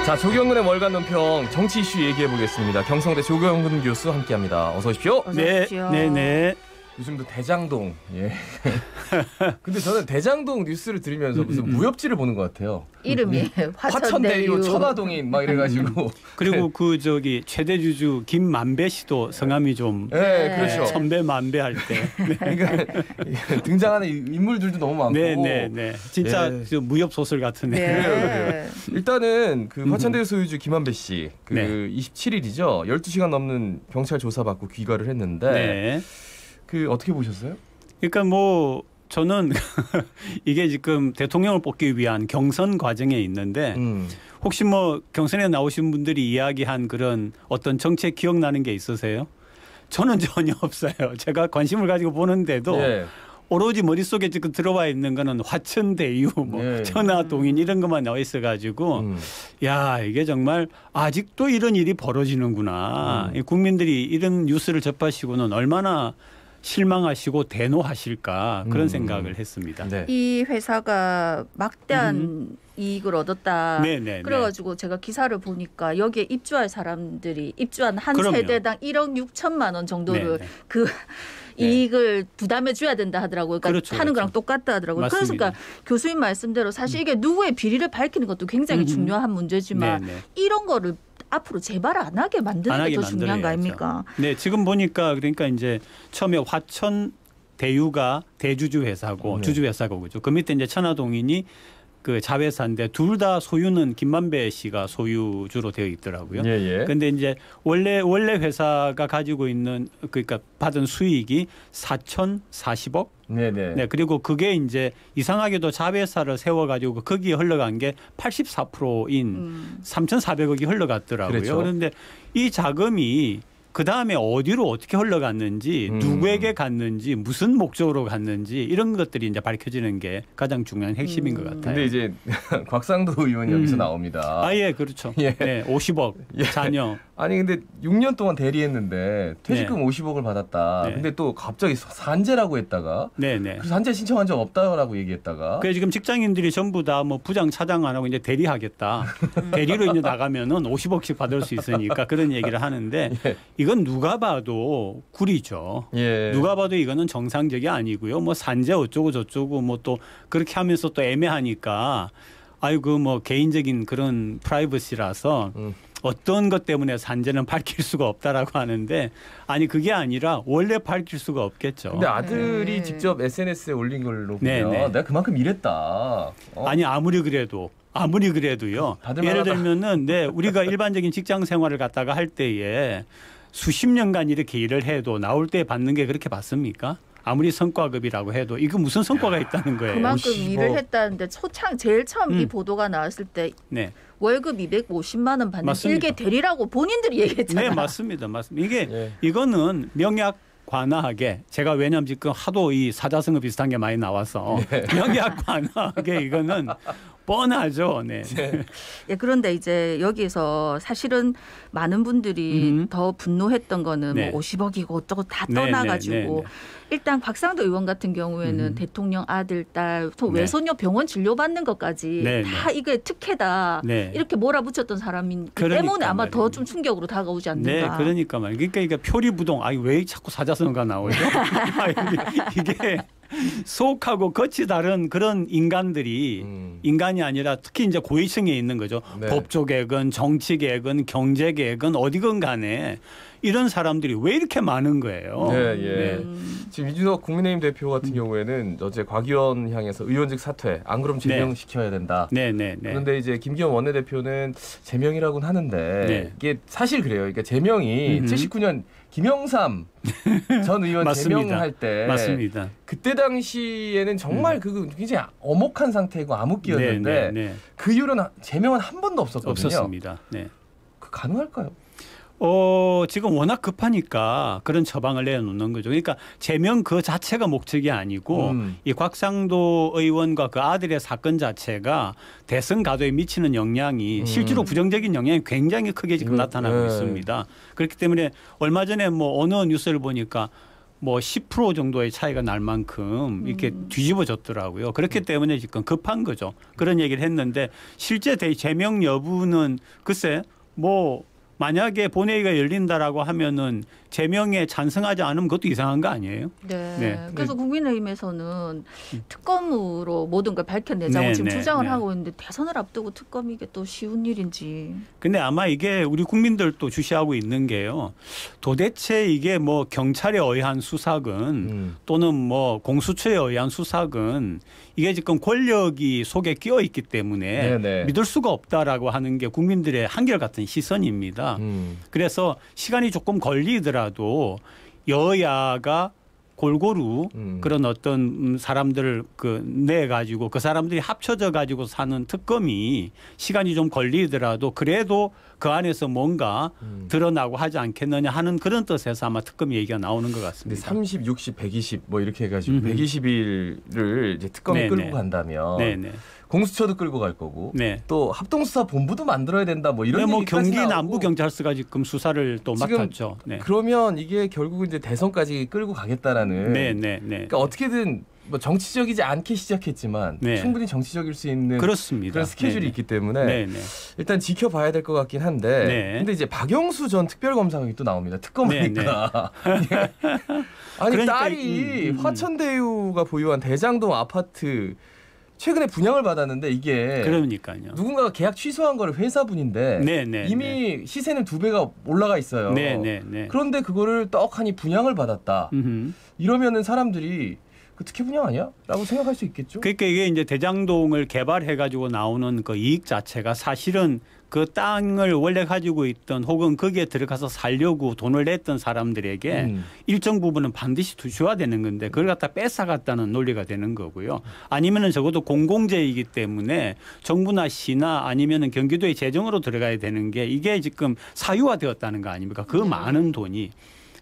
자, 조경근의 월간 논평 정치 이슈 얘기해 보겠습니다. 경성대 조경근 교수 함께합니다. 어서 오십시오. 어서 오십시오. 네. 요즘도 대장동. 예. 근데 저는 대장동 뉴스를 들으면서 무슨 무협지를 보는 것 같아요. 이름이 화천대유 천화동인 막 이래가지고. 그리고 그 저기 최대 주주 김만배 씨도 성함이 좀 네, 그렇죠. 천배 만배 할 때. 그러니까 등장하는 인물들도 너무 많고. 네. 진짜 그 무협 소설 같은데. 네. 그래요. 일단은 그 화천대유 소유주 김만배 씨, 그 27일이죠. 12시간 넘는 경찰 조사 받고 귀가를 했는데. 네. 그 어떻게 보셨어요? 그러니까 뭐 저는 이게 지금 대통령을 뽑기 위한 경선 과정에 있는데 혹시 뭐 경선에 나오신 분들이 이야기한 그런 어떤 정책 기억나는 게 있으세요? 저는 전혀 없어요. 제가 관심을 가지고 보는데도 오로지 머릿속에 지금 들어와 있는 거는 화천대유, 천화동인 이런 것만 나와 있어가지고 야, 이게 정말 아직도 이런 일이 벌어지는구나. 국민들이 이런 뉴스를 접하시고는 얼마나 실망하시고 대노하실까 그런 생각을 했습니다. 네. 이 회사가 막대한 이익을 얻었다. 그래가지고 제가 기사를 보니까 여기에 입주할 사람들이 입주한 한 세대당 1억 6천만 원 정도를 이익을 부담해 줘야 된다 하더라고요. 그러니까 하는 거랑 똑같다 하더라고요. 맞습니다. 그러니까 교수님 말씀대로 사실 이게 누구의 비리를 밝히는 것도 굉장히 중요한 문제지만 이런 거를 앞으로 재발 안 하게 만드는 게 더 중요한 거 아닙니까? 네, 지금 보니까 그러니까 이제 처음에 화천대유가 대주주 회사고 주주 회사고 그죠. 그 밑에 이제 천화동인이 그 자회사인데 둘 다 소유는 김만배 씨가 소유주로 되어 있더라고요. 그런데 이제 원래 회사가 가지고 있는 그러니까 받은 수익이 4,040억. 네, 그리고 그게 이제 이상하게도 자회사를 세워가지고 거기에 흘러간 게 84%인 3,400억이 흘러갔더라고요. 그렇죠. 그런데 이 자금이 그 다음에 어디로 어떻게 흘러갔는지, 누구에게 갔는지, 무슨 목적으로 갔는지 이런 것들이 이제 밝혀지는 게 가장 중요한 핵심인 것 같아요. 근데 이제 곽상도 의원이 여기서 나옵니다. 예, 그렇죠. 네, 50억 자녀. 아니 근데 6년 동안 대리했는데 퇴직금 50억을 받았다. 근데 또 갑자기 산재라고 했다가 그래서 산재 신청한 적 없다라고 얘기했다가. 그래 지금 직장인들이 전부 다 뭐 부장 차장 안 하고 이제 대리하겠다. 대리로 이제 나가면은 50억씩 받을 수 있으니까 그런 얘기를 하는데 이건 누가 봐도 구리죠. 누가 봐도 이거는 정상적이 아니고요. 뭐 산재 어쩌고 저쩌고 뭐 또 그렇게 하면서 또 애매하니까 아이고 뭐 개인적인 그런 프라이버시라서 어떤 것 때문에 산재는 밝힐 수가 없다라고 하는데 아니 그게 아니라 원래 밝힐 수가 없겠죠. 근데 아들이 직접 SNS에 올린 걸로 보면 내가 그만큼 일했다. 아니 아무리 그래도요. 예를 들면은 우리가 일반적인 직장 생활을 갖다가 할 때에 수십 년간 이렇게 일을 해도 나올 때 받는 게 그렇게 받습니까? 아무리 성과급이라고 해도 이거 무슨 성과가 있다는 거예요. 그만큼 일을 했다는데 제일 처음 이 보도가 나왔을 때 월급 250만 원 받는 일개 대리라고 본인들이 얘기했잖아요. 네, 맞습니다. 이거는 명약 관하하게 제가 왜냐하면 지금 하도 이 사자성어 비슷한 게 많이 나와서 명약 관하하게 이거는 뻔하죠. 그런데 이제 여기서 사실은 많은 분들이 더 분노했던 거는 뭐 50억이고 어쩌고 다 떠나가지고 일단 곽상도 의원 같은 경우에는 대통령 아들, 딸, 외손녀 병원 진료받는 것까지 다 이게 특혜다 이렇게 몰아붙였던 사람이기 때문에 아마 더 좀 충격으로 다가오지 않는가. 그러니까 말이에요. 그러니까 표리부동. 왜 자꾸 사자성어가 나오죠? 이게 속하고 겉이 다른 그런 인간들이 인간이 아니라 특히 이제 고위층에 있는 거죠. 법조계건 정치계건 경제계건 어디건 간에 이런 사람들이 왜 이렇게 많은 거예요. 지금 이준석 국민의힘 대표 같은 경우에는 어제 곽 의원 향해서 의원직 사퇴, 안 그럼 제명시켜야 된다. 그런데 이제 김기현 원내대표는 제명이라고는 하는데 이게 사실 그래요. 그러니까 제명이 79년 김영삼 전 의원 제명할 때 그때 당시에는 정말 그 굉장히 엄혹한 상태고 암흑기였는데 그 이후로는 제명은 한 번도 없었거든요. 없었습니다. 그 가능할까요? 지금 워낙 급하니까 그런 처방을 내놓는 거죠. 그러니까 제명 그 자체가 목적이 아니고 이 곽상도 의원과 그 아들의 사건 자체가 대선 가도에 미치는 영향이 실제로 부정적인 영향이 굉장히 크게 지금 나타나고 있습니다. 그렇기 때문에 얼마 전에 뭐 어느 뉴스를 보니까 뭐 10% 정도의 차이가 날 만큼 이렇게 뒤집어졌더라고요. 그렇기 때문에 지금 급한 거죠. 그런 얘기를 했는데 실제 제명 여부는 글쎄 뭐 만약에 본회의가 열린다라고 하면은 제명에 찬성하지 않으면 그것도 이상한 거 아니에요? 네. 네. 그래서 국민의힘에서는 특검으로 모든 걸 밝혀내자고 지금 주장을 하고 있는데 대선을 앞두고 특검이 이게 또 쉬운 일인지. 근데 아마 이게 우리 국민들도 주시하고 있는 게요. 도대체 이게 뭐 경찰에 의한 수사건 또는 뭐 공수처에 의한 수사건 이게 지금 권력이 속에 끼어 있기 때문에 네네. 믿을 수가 없다라고 하는 게 국민들의 한결같은 시선입니다. 그래서 시간이 조금 걸리더라도 여야가 골고루 그런 어떤 사람들을 내 가지고 그 사람들이 합쳐져 가지고 사는 특검이 시간이 좀 걸리더라도 그래도 그 안에서 뭔가 드러나고 하지 않겠느냐 하는 그런 뜻에서 아마 특검 얘기가 나오는 것 같습니다. 30, 60, 120 뭐 이렇게 해가지고 120일을 이제 특검이 네네. 끌고 간다면 네네. 공수처도 끌고 갈 거고 네. 또 합동수사본부도 만들어야 된다 뭐 이런 뭐 얘기까지 경기 나오고. 남부경찰서가 지금 수사를 또 맡았죠. 네. 그러면 이게 결국 이제 대선까지 끌고 가겠다라는. 네네. 그러니까 어떻게든 뭐 정치적이지 않게 시작했지만 네. 충분히 정치적일 수 있는 그렇습니다. 그런 스케줄이 네네. 있기 때문에 네네. 일단 지켜봐야 될 것 같긴 한데 네. 근데 이제 박영수 전 특별검사가 또 나옵니다. 특검이니까. 아니 그러니까, 딸이 화천대유가 보유한 대장동 아파트 최근에 분양을 받았는데 이게 그러니까요. 누군가가 계약 취소한 거를 회사분인데 네네. 이미 시세는 2배가 올라가 있어요. 네네. 그런데 그거를 떡하니 분양을 받았다. 이러면은 사람들이 그 특혜 분양 아니야? 라고 생각할 수 있겠죠. 그러니까 이게 이제 대장동을 개발해 가지고 나오는 그 이익 자체가 사실은 그 땅을 원래 가지고 있던 혹은 거기에 들어가서 살려고 돈을 냈던 사람들에게 일정 부분은 반드시 주셔야 되는 건데 그걸 갖다 뺏어갔다는 논리가 되는 거고요. 아니면은 적어도 공공재이기 때문에 정부나 시나 아니면은 경기도의 재정으로 들어가야 되는 게 이게 지금 사유화되었다는 거 아닙니까? 그 많은 돈이.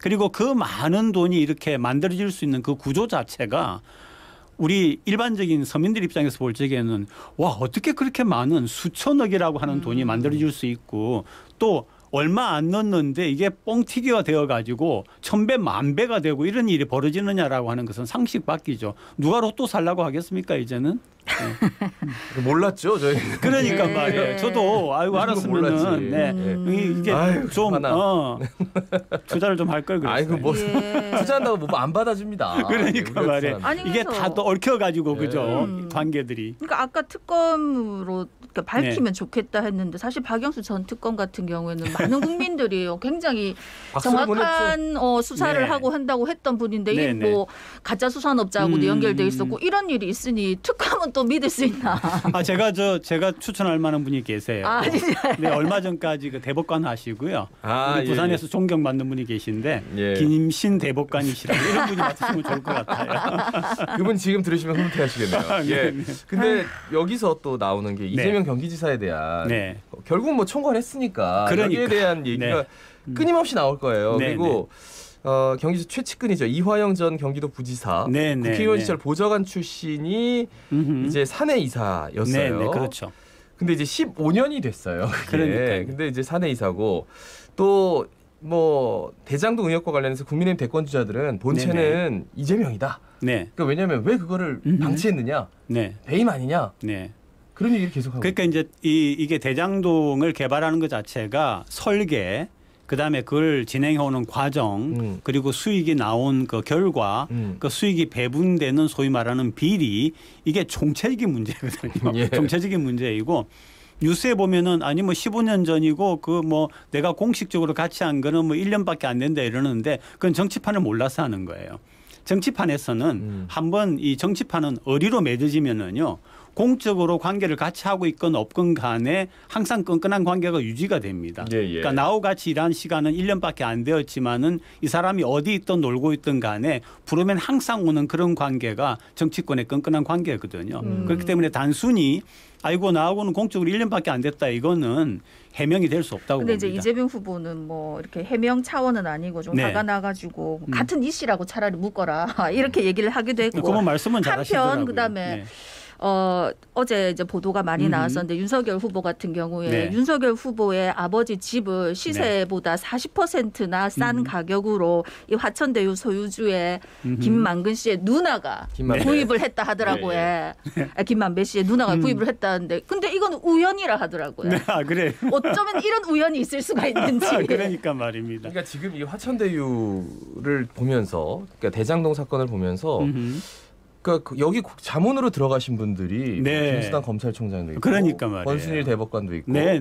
그리고 그 많은 돈이 이렇게 만들어질 수 있는 그 구조 자체가 우리 일반적인 서민들 입장에서 볼 적에는 와 어떻게 그렇게 많은 수천억이라고 하는 돈이 만들어질 수 있고 또 얼마 안 넣었는데 이게 뻥튀기가 되어가지고 1000배, 10,000배가 되고 이런 일이 벌어지느냐라고 하는 것은 상식 밖이죠. 누가 로또 살라고 하겠습니까 이제는? 네. 몰랐죠 저희. 그러니까 네. 말이에요. 저도 아이고 알았으면은 네. 이게 아유, 좀 투자를 좀 할 걸 그랬어요. 아이고 뭐 투자한다고 뭐 안 받아줍니다. 그러니까 말이에요. 이게 다 또 얽혀가지고 그죠 관계들이. 그러니까 아까 특검으로 밝히면 좋겠다 했는데 사실 박영수 전 특검 같은 경우에는 많은 국민들이 굉장히 정확한 수사를 하고 한다고 했던 분인데 이 뭐 가짜 수산업자하고도 연결돼 있었고 이런 일이 있으니 특검은 또 믿을 수 있나? 제가 추천할 만한 분이 계세요. 네, 얼마 전까지 그 대법관 하시고요. 우리 부산에서 존경받는 분이 계신데 김신 대법관이시라고 이런 분이 맡으시면 좋을 것 같아요. 그분 지금 들으시면 흐뭇해하시겠네요. 예. 근데 여기서 또 나오는 게 이재명 경기지사에 대한 결국 뭐 청구를 했으니까 여기에 대한 얘기가 끊임없이 나올 거예요. 그리고 경기도 최측근이죠. 이화영 전 경기도 부지사 국회의원 시절 보좌관 출신이 이제 사내 이사였어요. 네, 그렇죠. 근데 이제 15년이 됐어요. 그러니까. 근데 이제 사내 이사고 또 뭐 대장동 의혹과 관련해서 국민의힘 대권 주자들은 본체는 이재명이다. 그러니까 왜냐하면 왜 그거를 방치했느냐? 배임 아니냐? 그런 얘기를 계속하고. 그러니까 이제 이게 대장동을 개발하는 것 자체가 설계, 그다음에 그걸 진행해오는 과정, 그리고 수익이 나온 그 결과, 그 수익이 배분되는 소위 말하는 비리, 이게 총체적인 문제거든요. 총체적인 문제이고. 뉴스에 보면은 아니 뭐 15년 전이고 그 뭐 내가 공식적으로 같이 한 거는 뭐 1년밖에 안 된다 이러는데 그건 정치판을 몰라서 하는 거예요. 정치판에서는 한번 이 정치판은 어리로 맺어지면은요. 공적으로 관계를 같이 하고 있건 없건 간에 항상 끈끈한 관계가 유지가 됩니다. 그러니까 나하고 같이 일한 시간은 1년밖에 안 되었지만은 이 사람이 어디 있든 놀고 있든 간에 부르면 항상 오는 그런 관계가 정치권의 끈끈한 관계거든요. 그렇기 때문에 단순히 아이고 나하고는 공적으로 1년밖에 안 됐다 이거는 해명이 될 수 없다고 봅니다. 근데 이제 이재명 후보는 뭐 이렇게 해명 차원은 아니고 좀 화가 나가지고 같은 이씨라고 차라리 묶어라 이렇게 얘기를 하기도 했고. 그만 말씀은 잘하시더라고요. 한편 그다음에 어제 이제 보도가 많이 나왔었는데 윤석열 후보 같은 경우에 네. 윤석열 후보의 아버지 집을 시세보다 40%나 싼 가격으로 이 화천대유 소유주의 김만근 씨의 누나가 구입을 했다 하더라고요. 네. 김만배 씨의 누나가 구입을 했다는데 근데 이건 우연이라 하더라고요. 네, 그래. 어쩌면 이런 우연이 있을 수가 있는지. 그러니까 말입니다. 그러니까 지금 이 화천대유를 보면서 그러니까 대장동 사건을 보면서 그러니까 여기 자문으로 들어가신 분들이 네. 김수남 검찰총장도 있고 그러니까 말이에요. 권순일 대법관도 있고 네.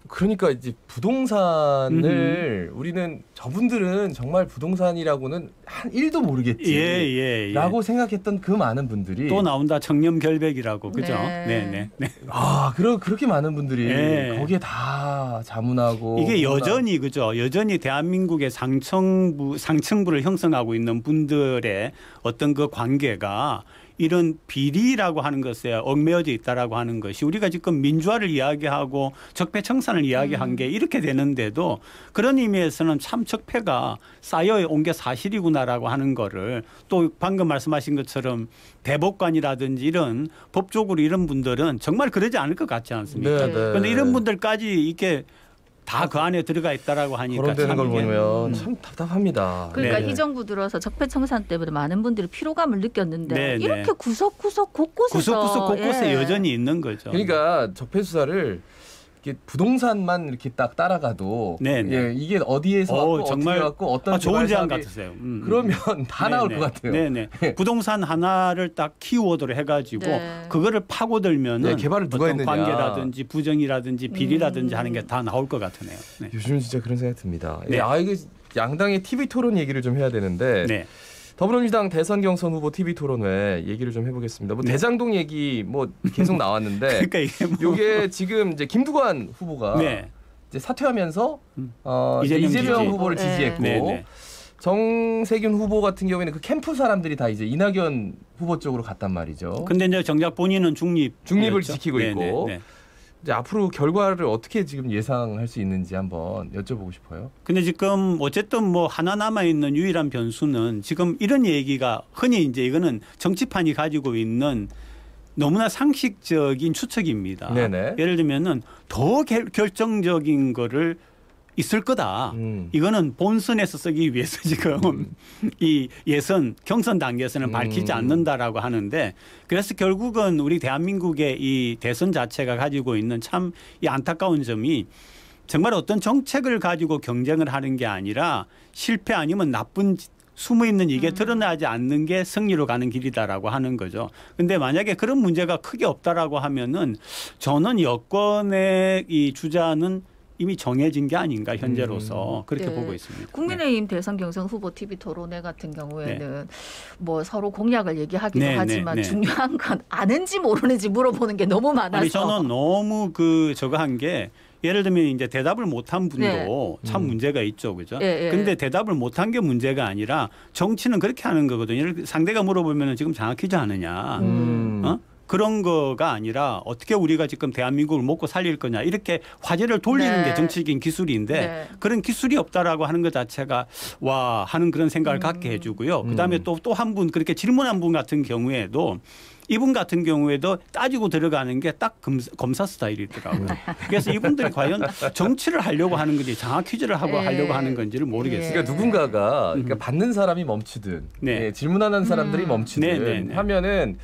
그러니까 이제 부동산을 우리는 저분들은 정말 부동산이라고는 한 1도 모르겠지 라고 생각했던 그 많은 분들이 또 나온다 청렴결백이라고 그죠? 네. 그렇게 많은 분들이 거기에 다 자문하고 이게 여전히 그죠? 여전히 대한민국의 상층부를 형성하고 있는 분들의 어떤 그 관계가 이런 비리라고 하는 것에 얽매여져 있다라고 하는 것이 우리가 지금 민주화를 이야기하고 적폐청산을 이야기한 게 이렇게 되는데도 그런 의미에서는 참 적폐가 쌓여온 게 사실이구나라고 하는 거를 또 방금 말씀하신 것처럼 대법관이라든지 이런 법적으로 이런 분들은 정말 그러지 않을 것 같지 않습니까? 그런데 이런 분들까지 이렇게 다 그 안에 들어가 있다라고 하니까 거론되는 걸 보면 참 답답합니다. 그러니까 이 정부 들어서 적폐청산 때문에 많은 분들이 피로감을 느꼈는데 이렇게 구석구석 곳곳에 여전히 있는 거죠. 그러니까 적폐 수사를 이렇게 부동산만 이렇게 딱 따라가도 이게 어디에서 왔고 정말 어떻게 왔고 어떤 좋은 제안 같으세요. 그러면 다 나올 것 같아요. 부동산 하나를 딱 키워드로 해가지고 그거를 파고들면은 개발을 누가 했느냐 관계라든지 부정이라든지 비리라든지 하는 게 다 나올 것 같으네요. 요즘 진짜 그런 생각이 듭니다. 이게 양당의 TV 토론 얘기를 좀 해야 되는데. 더불어민주당 대선 경선 후보 TV 토론회 얘기를 좀 해보겠습니다. 대장동 얘기 계속 나왔는데 이게 지금 이제 김두관 후보가 이제 사퇴하면서 이재명 후보를 지지했고 정세균 후보 같은 경우에는 그 캠프 사람들이 다 이제 이낙연 후보 쪽으로 갔단 말이죠. 근데 이제 정작 본인은 중립을 지키고 있고. 이제 앞으로 결과를 어떻게 지금 예상할 수 있는지 한번 여쭤보고 싶어요. 근데 지금 어쨌든 하나 남아 있는 유일한 변수는 지금 이런 얘기가 흔히 이제 이거는 정치판이 가지고 있는 너무나 상식적인 추측입니다. 예를 들면은 더 결정적인 거를 있을 거다. 이거는 본선에서 쓰기 위해서 지금 이 경선 단계에서는 밝히지 않는다라고 하는데 그래서 결국은 우리 대한민국의 이 대선 자체가 가지고 있는 참 이 안타까운 점이 정말 어떤 정책을 가지고 경쟁을 하는 게 아니라 실패 아니면 나쁜 숨어 있는 이게 드러나지 않는 게 승리로 가는 길이다라고 하는 거죠. 근데 만약에 그런 문제가 크게 없다라고 하면은 저는 여권의 이 주자는 이미 정해진 게 아닌가 현재로서 그렇게 보고 있습니다. 국민의힘 대선 경선 후보 TV 토론회 같은 경우에는 서로 공약을 얘기하기도 하지만 중요한 건 아는지 모르는지 물어보는 게 너무 많아서. 저는 너무 저거 한 게 예를 들면 이제 대답을 못한 분도 참 문제가 있죠, 그죠? 근데 대답을 못한 게 문제가 아니라 정치는 그렇게 하는 거거든요. 상대가 물어보면 지금 정확히지 않으냐. 그런 거가 아니라 어떻게 우리가 지금 대한민국을 먹고 살릴 거냐 이렇게 화제를 돌리는 게 정치적인 기술인데 그런 기술이 없다라고 하는 것 자체가 하는 그런 생각을 갖게 해주고요. 그다음에 또 한 분 그렇게 질문한 분 같은 경우에도 이분 같은 경우에도 따지고 들어가는 게 딱 검사 스타일이더라고요. 그래서 이분들이 과연 정치를 하려고 하는 건지 장학 퀴즈를 하려고 하는 건지를 모르겠어요. 그러니까 누군가가 받는 사람이 멈추든 질문하는 사람들이 멈추든 하면은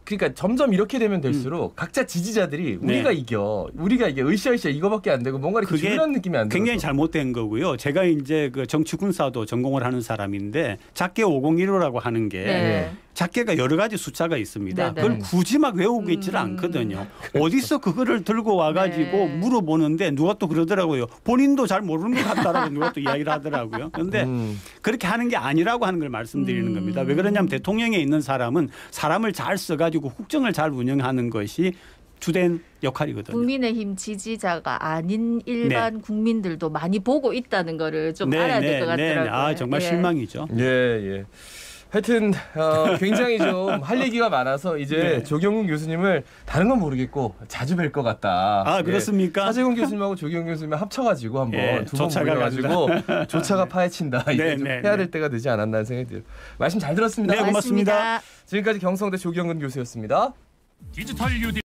그러니까 점점 이렇게 되면 될수록 각자 지지자들이 우리가 이겨 으쌰으쌰 이거밖에 안 되고 뭔가 이렇게 주변한 느낌이 안 들어서 굉장히 잘못된 거고요. 제가 이제 그 정치군사도 전공을 하는 사람인데 작게 501호라고 하는 게 작게가 여러 가지 숫자가 있습니다. 그걸 굳이 막 외우고 있지를 않거든요. 어디서 그거를 들고 와가지고 물어보는데 누가 또 그러더라고요. 본인도 잘 모르는 것 같다라고 누가 또 이야기를 하더라고요. 그런데 그렇게 하는 게 아니라고 하는 걸 말씀드리는 겁니다. 왜 그러냐면 대통령에 있는 사람은 사람을 잘 써가지고 국정을 잘 운영하는 것이 주된 역할이거든요. 국민의힘 지지자가 아닌 일반 국민들도 많이 보고 있다는 거를 좀 알아야 될 것 같더라고요. 정말 실망이죠. 하여튼 굉장히 좀 할 얘기가 많아서 이제 네. 조경근 교수님을 다른 건 모르겠고 자주 뵐 것 같다. 아 그렇습니까? 예. 차재근 교수님하고 조경근 교수님 합쳐가지고 한번 두 번 모여가지고 조차가 파헤친다. 이제 좀 해야 될 때가 되지 않았나 생각이 들어요. 말씀 잘 들었습니다. 네, 고맙습니다. 지금까지 경성대 조경근 교수였습니다. 디지털 뉴딜